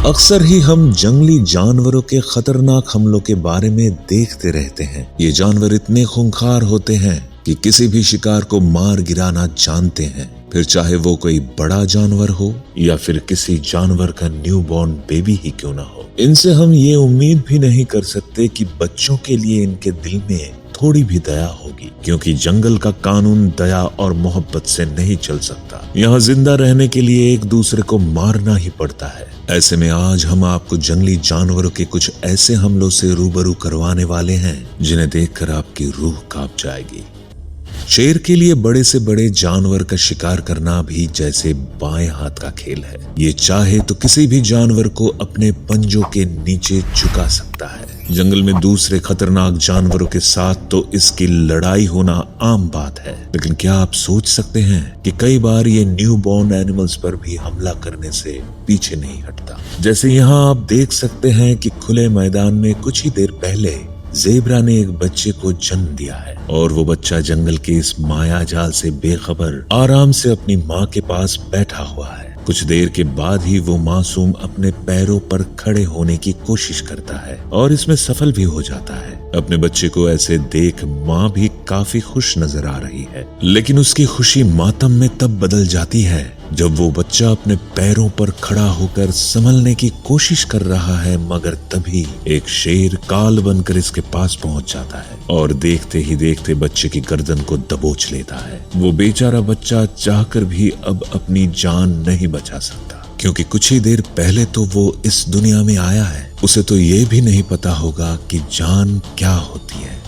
अक्सर ही हम जंगली जानवरों के खतरनाक हमलों के बारे में देखते रहते हैं। ये जानवर इतने खूंखार होते हैं कि किसी भी शिकार को मार गिराना जानते हैं, फिर चाहे वो कोई बड़ा जानवर हो या फिर किसी जानवर का न्यूबॉर्न बेबी ही क्यों ना हो। इनसे हम ये उम्मीद भी नहीं कर सकते कि बच्चों के लिए इनके दिल में थोड़ी भी दया होगी, क्योंकि जंगल का कानून दया और मोहब्बत से नहीं चल सकता। यहाँ जिंदा रहने के लिए एक दूसरे को मारना ही पड़ता है। ऐसे में आज हम आपको जंगली जानवरों के कुछ ऐसे हमलों से रूबरू करवाने वाले हैं जिन्हें देखकर आपकी रूह कांप जाएगी। शेर के लिए बड़े से बड़े जानवर का शिकार करना भी जैसे बाएं हाथ का खेल है। ये चाहे तो किसी भी जानवर को अपने पंजों के नीचे झुका सकता है। जंगल में दूसरे खतरनाक जानवरों के साथ तो इसकी लड़ाई होना आम बात है, लेकिन क्या आप सोच सकते हैं कि कई बार ये न्यूबॉर्न एनिमल्स पर भी हमला करने से पीछे नहीं हटता। जैसे यहाँ आप देख सकते हैं कि खुले मैदान में कुछ ही देर पहले ज़ेब्रा ने एक बच्चे को जन्म दिया है और वो बच्चा जंगल के इस माया जाल से बेखबर आराम से अपनी माँ के पास बैठा हुआ है। कुछ देर के बाद ही वो मासूम अपने पैरों पर खड़े होने की कोशिश करता है और इसमें सफल भी हो जाता है। अपने बच्चे को ऐसे देख माँ भी काफी खुश नजर आ रही है, लेकिन उसकी खुशी मातम में तब बदल जाती है जब वो बच्चा अपने पैरों पर खड़ा होकर संभलने की कोशिश कर रहा है, मगर तभी एक शेर काल बनकर इसके पास पहुंच जाता है और देखते ही देखते बच्चे की गर्दन को दबोच लेता है। वो बेचारा बच्चा चाहकर भी अब अपनी जान नहीं बचा सकता, क्योंकि कुछ ही देर पहले तो वो इस दुनिया में आया है। उसे तो ये भी नहीं पता होगा कि जान क्या होती है।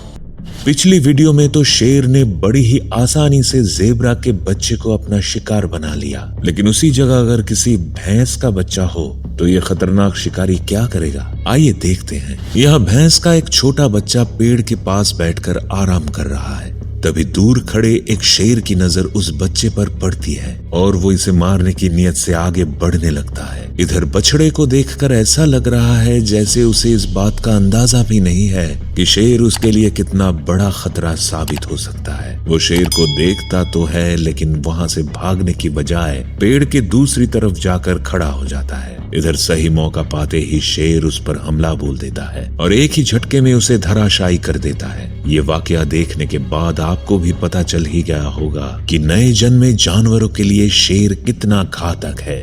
पिछली वीडियो में तो शेर ने बड़ी ही आसानी से ज़ेब्रा के बच्चे को अपना शिकार बना लिया, लेकिन उसी जगह अगर किसी भैंस का बच्चा हो तो ये खतरनाक शिकारी क्या करेगा, आइए देखते हैं। यहाँ भैंस का एक छोटा बच्चा पेड़ के पास बैठकर आराम कर रहा है। तभी दूर खड़े एक शेर की नजर उस बच्चे पर पड़ती है और वो इसे मारने की नियत से आगे बढ़ने लगता है। इधर बछड़े को देखकर ऐसा लग रहा है जैसे उसे इस बात का अंदाजा भी नहीं है कि शेर उसके लिए कितना बड़ा खतरा साबित हो सकता है। वो शेर को देखता तो है, लेकिन वहां से भागने की बजाय पेड़ के दूसरी तरफ जाकर खड़ा हो जाता है। इधर सही मौका पाते ही शेर उस पर हमला बोल देता है और एक ही झटके में उसे धराशायी कर देता है। ये वाकया देखने के बाद आपको भी पता चल ही गया होगा कि नए जन्मे जानवरों के लिए शेर कितना घातक है।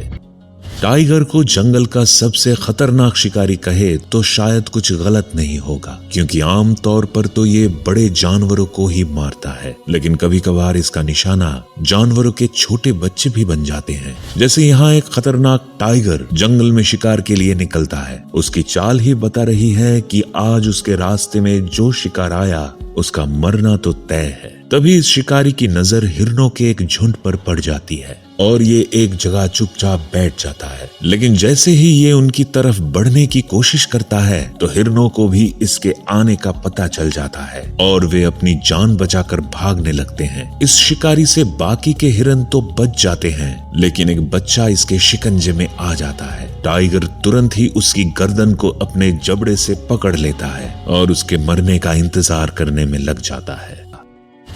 टाइगर को जंगल का सबसे खतरनाक शिकारी कहे तो शायद कुछ गलत नहीं होगा, क्योंकि आम तौर पर तो ये बड़े जानवरों को ही मारता है, लेकिन कभी कभार इसका निशाना जानवरों के छोटे बच्चे भी बन जाते हैं। जैसे यहाँ एक खतरनाक टाइगर जंगल में शिकार के लिए निकलता है। उसकी चाल ही बता रही है कि आज उसके रास्ते में जो शिकार आया उसका मरना तो तय है। तभी इस शिकारी की नजर हिरणों के एक झुंड पर पड़ जाती है और ये एक जगह चुपचाप बैठ जाता है, लेकिन जैसे ही ये उनकी तरफ बढ़ने की कोशिश करता है तो हिरणों को भी इसके आने का पता चल जाता है और वे अपनी जान बचाकर भागने लगते हैं। इस शिकारी से बाकी के हिरण तो बच जाते हैं, लेकिन एक बच्चा इसके शिकंजे में आ जाता है। टाइगर तुरंत ही उसकी गर्दन को अपने जबड़े से पकड़ लेता है और उसके मरने का इंतजार करने में लग जाता है।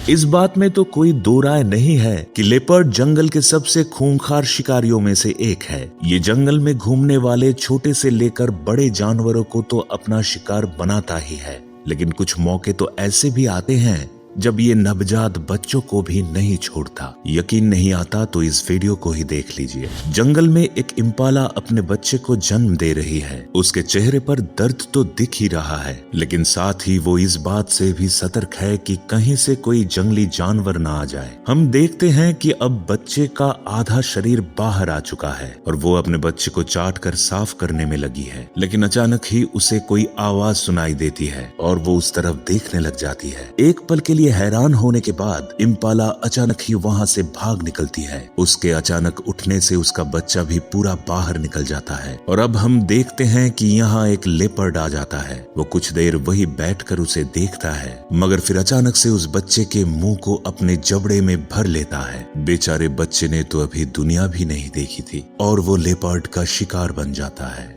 इस बात में तो कोई दो राय नहीं है कि लेपर्ड जंगल के सबसे खूंखार शिकारियों में से एक है। ये जंगल में घूमने वाले छोटे से लेकर बड़े जानवरों को तो अपना शिकार बनाता ही है, लेकिन कुछ मौके तो ऐसे भी आते हैं जब ये नवजात बच्चों को भी नहीं छोड़ता। यकीन नहीं आता तो इस वीडियो को ही देख लीजिए। जंगल में एक इम्पाला अपने बच्चे को जन्म दे रही है। उसके चेहरे पर दर्द तो दिख ही रहा है, लेकिन साथ ही वो इस बात से भी सतर्क है कि कहीं से कोई जंगली जानवर ना आ जाए। हम देखते हैं कि अब बच्चे का आधा शरीर बाहर आ चुका है और वो अपने बच्चे को चाट कर साफ करने में लगी है, लेकिन अचानक ही उसे कोई आवाज सुनाई देती है और वो उस तरफ देखने लग जाती है। एक पल के लिए हैरान होने के बाद इम्पाला अचानक ही वहां से भाग निकलती है। उसके अचानक उठने से उसका बच्चा भी पूरा बाहर निकल जाता है और अब हम देखते हैं कि यहाँ एक लेपर्ड आ जाता है। वो कुछ देर वही बैठकर उसे देखता है, मगर फिर अचानक से उस बच्चे के मुंह को अपने जबड़े में भर लेता है। बेचारे बच्चे ने तो अभी दुनिया भी नहीं देखी थी और वो लेपर्ड का शिकार बन जाता है।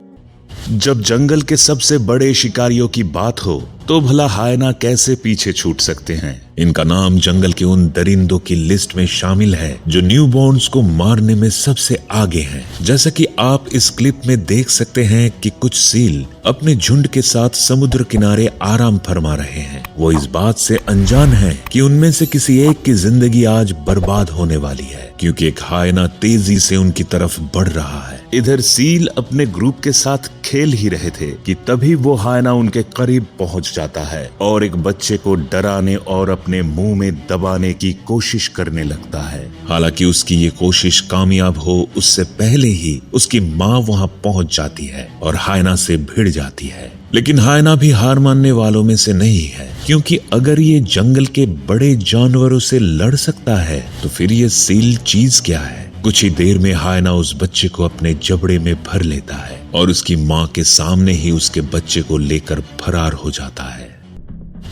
जब जंगल के सबसे बड़े शिकारियों की बात हो तो भला हायना कैसे पीछे छूट सकते हैं। इनका नाम जंगल के उन दरिंदों की लिस्ट में शामिल है जो न्यूबॉर्न्स को मारने में सबसे आगे हैं। जैसा कि आप इस क्लिप में देख सकते हैं कि कुछ सील अपने झुंड के साथ समुद्र किनारे आराम फरमा रहे हैं। वो इस बात से अनजान हैं कि उनमें से किसी एक की जिंदगी आज बर्बाद होने वाली है, क्योंकि एक हायना तेजी से उनकी तरफ बढ़ रहा है। इधर सील अपने ग्रुप के साथ खेल ही रहे थे कि तभी वो हायना उनके करीब पहुंच जाता है और एक बच्चे को डराने और अपने मुंह में दबाने की कोशिश करने लगता है। हालांकि उसकी ये कोशिश कामयाब हो उससे पहले ही उसकी माँ वहां पहुंच जाती है और हायना से भिड़ जाती है। लेकिन हायना भी हार मानने वालों में से नहीं है, क्योंकि अगर ये जंगल के बड़े जानवरों से लड़ सकता है तो फिर ये सील चीज क्या है। कुछ ही देर में हायना उस बच्चे को अपने जबड़े में भर लेता है और उसकी माँ के सामने ही उसके बच्चे को लेकर फरार हो जाता है।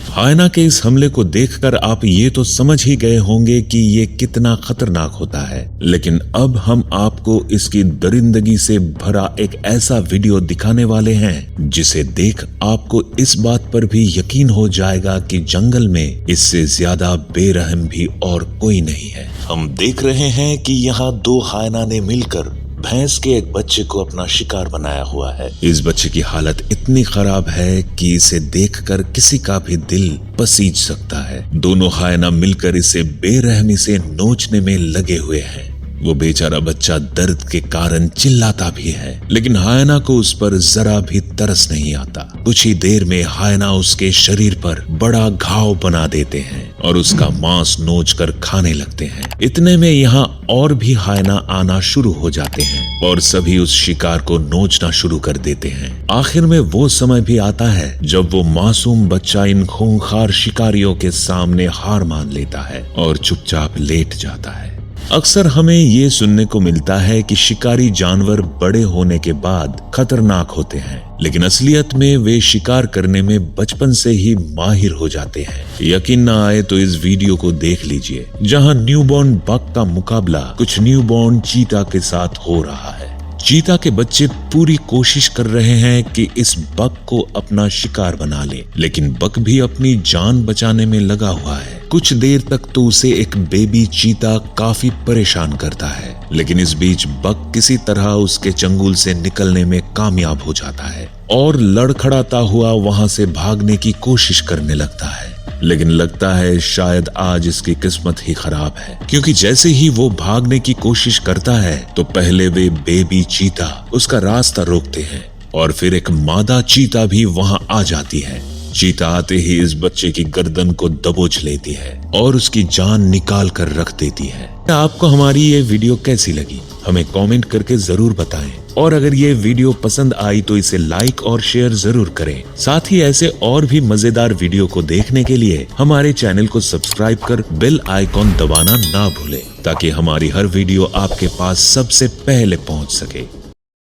हायना के इस हमले को देखकर आप ये तो समझ ही गए होंगे कि ये कितना खतरनाक होता है, लेकिन अब हम आपको इसकी दरिंदगी से भरा एक ऐसा वीडियो दिखाने वाले हैं जिसे देख आपको इस बात पर भी यकीन हो जाएगा कि जंगल में इससे ज्यादा बेरहम भी और कोई नहीं है। हम देख रहे हैं कि यहाँ दो हायना ने मिलकर भैंस के एक बच्चे को अपना शिकार बनाया हुआ है। इस बच्चे की हालत इतनी खराब है कि इसे देखकर किसी का भी दिल पसीज सकता है। दोनों हायना मिलकर इसे बेरहमी से नोचने में लगे हुए हैं। वो बेचारा बच्चा दर्द के कारण चिल्लाता भी है, लेकिन हायना को उस पर जरा भी तरस नहीं आता। कुछ ही देर में हायना उसके शरीर पर बड़ा घाव बना देते हैं और उसका मांस नोच कर खाने लगते हैं। इतने में यहाँ और भी हायना आना शुरू हो जाते हैं और सभी उस शिकार को नोचना शुरू कर देते हैं। आखिर में वो समय भी आता है जब वो मासूम बच्चा इन खूंखार शिकारियों के सामने हार मान लेता है और चुपचाप लेट जाता है। अक्सर हमें ये सुनने को मिलता है कि शिकारी जानवर बड़े होने के बाद खतरनाक होते हैं, लेकिन असलियत में वे शिकार करने में बचपन से ही माहिर हो जाते हैं। यकीन ना आए तो इस वीडियो को देख लीजिए, जहां न्यूबॉर्न बक का मुकाबला कुछ न्यूबॉर्न चीता के साथ हो रहा है। चीता के बच्चे पूरी कोशिश कर रहे हैं कि इस बक को अपना शिकार बना ले, लेकिन बक भी अपनी जान बचाने में लगा हुआ है। कुछ देर तक तो उसे एक बेबी चीता काफी परेशान करता है, लेकिन इस बीच बक किसी तरह उसके चंगुल से निकलने में कामयाब हो जाता है और लड़खड़ाता हुआ वहां से भागने की कोशिश करने लगता है। लेकिन लगता है शायद आज इसकी किस्मत ही खराब है, क्योंकि जैसे ही वो भागने की कोशिश करता है तो पहले वे बेबी चीता उसका रास्ता रोकते हैं और फिर एक मादा चीता भी वहां आ जाती है। चीता आते ही इस बच्चे की गर्दन को दबोच लेती है और उसकी जान निकाल कर रख देती है। आपको हमारी ये वीडियो कैसी लगी हमें कमेंट करके जरूर बताएं, और अगर ये वीडियो पसंद आई तो इसे लाइक और शेयर जरूर करें। साथ ही ऐसे और भी मजेदार वीडियो को देखने के लिए हमारे चैनल को सब्सक्राइब कर बेल आइकॉन दबाना ना भूलें, ताकि हमारी हर वीडियो आपके पास सबसे पहले पहुंच सके।